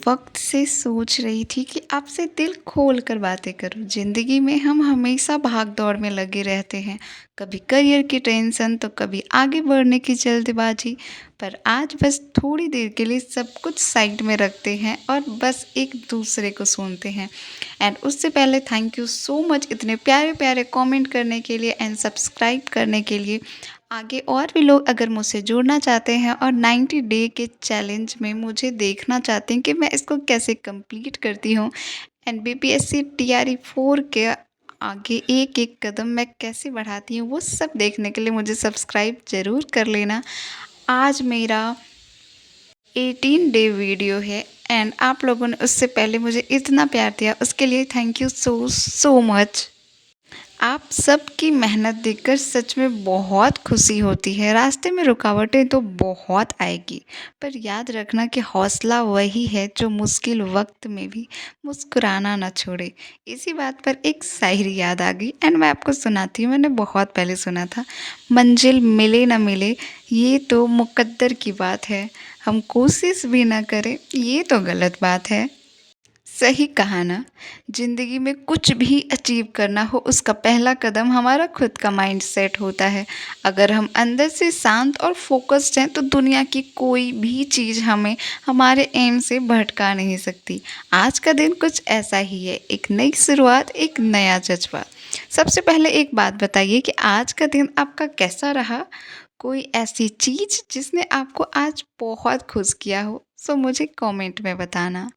वक्त से सोच रही थी कि आपसे दिल खोल कर बातें करूं। ज़िंदगी में हम हमेशा भाग दौड़ में लगे रहते हैं, कभी करियर की टेंशन तो कभी आगे बढ़ने की जल्दबाजी। पर आज बस थोड़ी देर के लिए सब कुछ साइड में रखते हैं और बस एक दूसरे को सुनते हैं। एंड उससे पहले थैंक यू सो मच इतने प्यारे प्यारे कमेंट करने के लिए एंड सब्सक्राइब करने के लिए। आगे और भी लोग अगर मुझसे जुड़ना चाहते हैं और 90 डे के चैलेंज में मुझे देखना चाहते हैं कि मैं इसको कैसे कंप्लीट करती हूँ एंड बीपीएससी टीआरई 4 के आगे एक एक कदम मैं कैसे बढ़ाती हूँ, वो सब देखने के लिए मुझे सब्सक्राइब ज़रूर कर लेना। आज मेरा 18 डे वीडियो है एंड आप लोगों ने उससे पहले मुझे इतना प्यार दिया, उसके लिए thank you so so much. आप सबकी मेहनत देखकर सच में बहुत खुशी होती है। रास्ते में रुकावटें तो बहुत आएगी, पर याद रखना कि हौसला वही है जो मुश्किल वक्त में भी मुस्कुराना ना छोड़े। इसी बात पर एक शायरी याद आ गई एंड मैं आपको सुनाती हूँ। मैंने बहुत पहले सुना था, मंजिल मिले ना मिले ये तो मुकद्दर की बात है, हम कोशिश भी ना करें ये तो गलत बात है। सही कहा ना। ज़िंदगी में कुछ भी अचीव करना हो उसका पहला कदम हमारा खुद का माइंड सेट होता है। अगर हम अंदर से शांत और फोकस्ड हैं तो दुनिया की कोई भी चीज़ हमें हमारे एम से भटका नहीं सकती। आज का दिन कुछ ऐसा ही है, एक नई शुरुआत, एक नया जज्बा। सबसे पहले एक बात बताइए कि आज का दिन आपका कैसा रहा? कोई ऐसी चीज़ जिसने आपको आज बहुत खुश किया हो? सो मुझे कमेंट में बताना।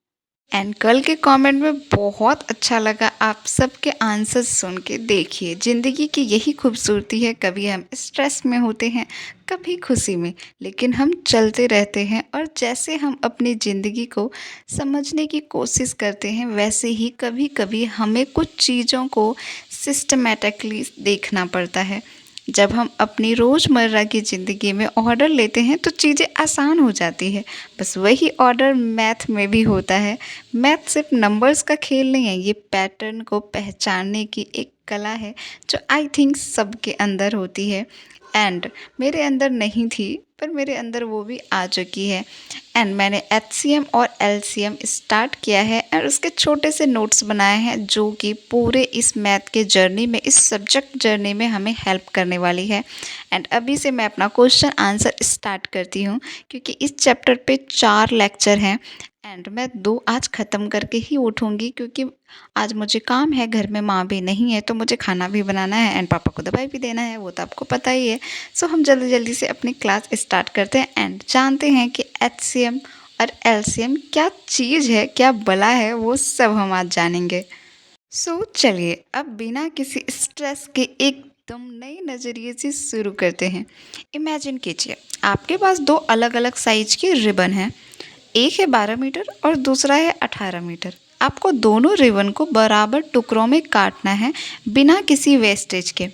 एंड कल के कमेंट में बहुत अच्छा लगा आप सबके आंसर्स सुन के। देखिए, ज़िंदगी की यही खूबसूरती है, कभी हम स्ट्रेस में होते हैं, कभी खुशी में, लेकिन हम चलते रहते हैं। और जैसे हम अपनी ज़िंदगी को समझने की कोशिश करते हैं, वैसे ही कभी कभी हमें कुछ चीज़ों को सिस्टमेटिकली देखना पड़ता है। जब हम अपनी रोज़मर्रा की ज़िंदगी में ऑर्डर लेते हैं तो चीज़ें आसान हो जाती है। बस वही ऑर्डर मैथ में भी होता है। मैथ सिर्फ नंबर्स का खेल नहीं है, ये पैटर्न को पहचानने की एक कला है जो आई थिंक सबके अंदर होती है। एंड मेरे अंदर नहीं थी, पर मेरे अंदर वो भी आ चुकी है। एंड मैंने एचसीएम और एलसीएम स्टार्ट किया है और उसके छोटे से नोट्स बनाए हैं जो कि पूरे इस मैथ के जर्नी में, इस सब्जेक्ट जर्नी में हमें हेल्प करने वाली है। एंड अभी से मैं अपना क्वेश्चन आंसर स्टार्ट करती हूँ क्योंकि इस चैप्टर पे 4 लेक्चर हैं एंड मैं 2 आज ख़त्म करके ही उठूँगी क्योंकि आज मुझे काम है, घर में माँ भी नहीं है तो मुझे खाना भी बनाना है एंड पापा को दवाई भी देना है, वो तो आपको पता ही है। सो हम जल्दी जल्दी से अपनी क्लास स्टार्ट करते हैं एंड जानते हैं कि एचसीएम और एलसीएम क्या चीज़ है, क्या बला है, वो सब हम आज जानेंगे। सो चलिए अब बिना किसी स्ट्रेस के एकदम नए नज़रिए से शुरू करते हैं। इमेजिन कीजिए आपके पास 2 अलग अलग साइज की रिबन हैं। एक है 12 मीटर और दूसरा है 18 मीटर। आपको दोनों रिबन को बराबर टुकड़ों में काटना है बिना किसी वेस्टेज के।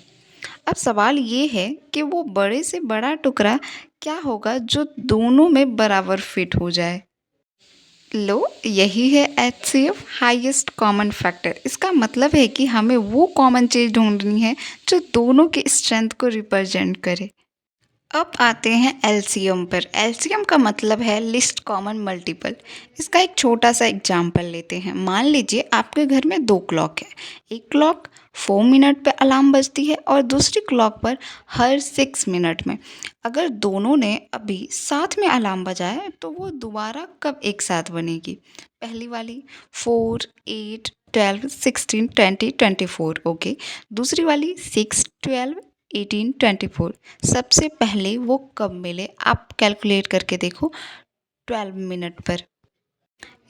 अब सवाल ये है कि वो बड़े से बड़ा टुकड़ा क्या होगा जो दोनों में बराबर फिट हो जाए। लो, यही है एचसीएफ, हाईएस्ट कॉमन फैक्टर। इसका मतलब है कि हमें वो कॉमन चीज़ ढूंढनी है जो दोनों के स्ट्रेंथ को रिप्रेजेंट करे। अब आते हैं एलसीएम पर। एलसीएम का मतलब है लिस्ट कॉमन मल्टीपल। इसका एक छोटा सा एग्जाम्पल लेते हैं। मान लीजिए आपके घर में 2 क्लॉक है। एक क्लॉक 4 मिनट पे अलार्म बजती है और दूसरी क्लॉक पर हर 6 मिनट में। अगर दोनों ने अभी साथ में अलार्म बजाया तो वो दोबारा कब एक साथ बनेगी? पहली वाली 4, 8, 12, 16, 20, 24। ओके। दूसरी वाली 6, 12, 18, 24। सबसे पहले वो कब मिले आप कैलकुलेट करके देखो। 12 मिनट पर।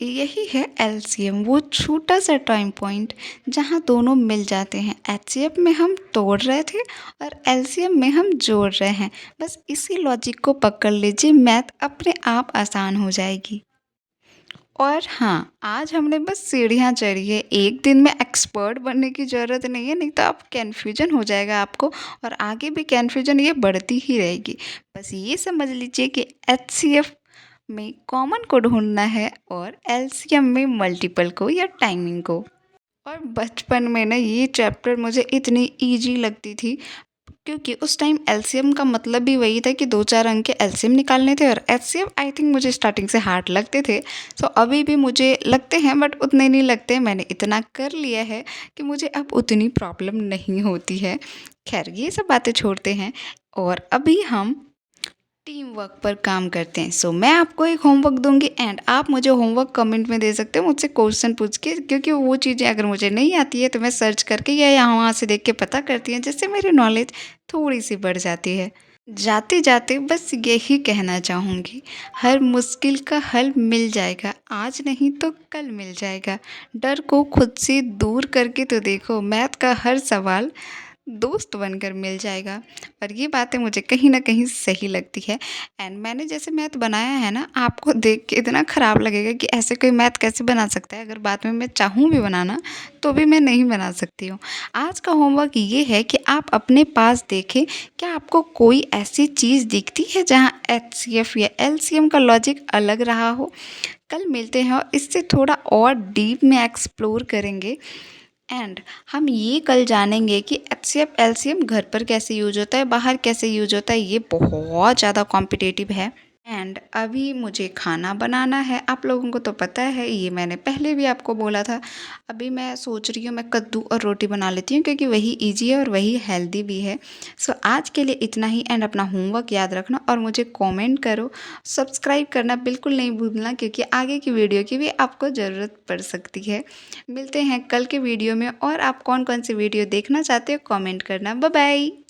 यही है एलसीएम, वो छोटा सा टाइम पॉइंट जहाँ दोनों मिल जाते हैं। एचसीएफ में हम तोड़ रहे थे और एलसीएम में हम जोड़ रहे हैं। बस इसी लॉजिक को पकड़ लीजिए, मैथ अपने आप आसान हो जाएगी। और हाँ, आज हमने बस सीढ़ियाँ चढ़ी है। एक दिन में एक्सपर्ट बनने की ज़रूरत नहीं है, नहीं तो आप कन्फ्यूजन हो जाएगा आपको और आगे भी कन्फ्यूजन ये बढ़ती ही रहेगी। बस ये समझ लीजिए कि एचसीएफ में कॉमन को ढूंढना है और एलसीएम में मल्टीपल को या टाइमिंग को। और बचपन में ना ये चैप्टर मुझे इतनी ईजी लगती थी क्योंकि उस टाइम एलसीएम का मतलब भी वही था कि 2-4 अंक के एलसीएम निकालने थे और एचसीएफ आई थिंक मुझे स्टार्टिंग से हार्ड लगते थे। सो अभी भी मुझे लगते हैं बट उतने नहीं लगते। मैंने इतना कर लिया है कि मुझे अब उतनी प्रॉब्लम नहीं होती है। ख़ैर ये सब बातें छोड़ते हैं और अभी हम टीम वर्क पर काम करते हैं। सो मैं आपको एक होमवर्क दूँगी एंड आप मुझे होमवर्क कमेंट में दे सकते हो मुझसे क्वेश्चन पूछ के, क्योंकि वो चीज़ें अगर मुझे नहीं आती है तो मैं सर्च करके या यहाँ वहाँ से देख के पता करती हूँ, जिससे मेरी नॉलेज थोड़ी-सी बढ़ जाती है। जाते-जाते बस यही कहना चाहूँगी, हर मुश्किल का हल मिल जाएगा, आज नहीं तो कल मिल जाएगा। डर को खुद से दूर करके तो देखो, मैथ का हर सवाल दोस्त बनकर मिल जाएगा। और ये बातें मुझे कहीं न कहीं सही लगती है एंड मैंने जैसे मैथ बनाया है ना, आपको देख के इतना ख़राब लगेगा कि ऐसे कोई मैथ कैसे बना सकता है? अगर बाद में मैं चाहूँ भी बनाना, तो भी मैं नहीं बना सकती हूँ। आज का होमवर्क ये है कि आप अपने पास देखें, क्या आपको कोई ऐसी चीज़ दिखती है जहाँ एचसीएफ या एलसीएम का लॉजिक अलग रहा हो? कल मिलते हैं और इससे थोड़ा और डीप में एक्सप्लोर करेंगे एंड हम ये कल जानेंगे कि एचसीएफ एलसीएम घर पर कैसे यूज होता है, बाहर कैसे यूज होता है। ये बहुत ज़्यादा कॉम्पिटिटिव है एंड अभी मुझे खाना बनाना है। आप लोगों को तो पता है, ये मैंने पहले भी आपको बोला था। अभी मैं सोच रही हूँ मैं कद्दू और रोटी बना लेती हूँ, क्योंकि वही ईजी है और वही हेल्दी भी है। सो आज के लिए इतना ही एंड अपना होमवर्क याद रखना और मुझे कमेंट करो। सब्सक्राइब करना बिल्कुल नहीं भूलना, क्योंकि आगे की वीडियो की भी आपको ज़रूरत पड़ सकती है। मिलते हैं कल के वीडियो में और आप कौन कौन सी वीडियो देखना चाहते हो कमेंट करना। Bye bye.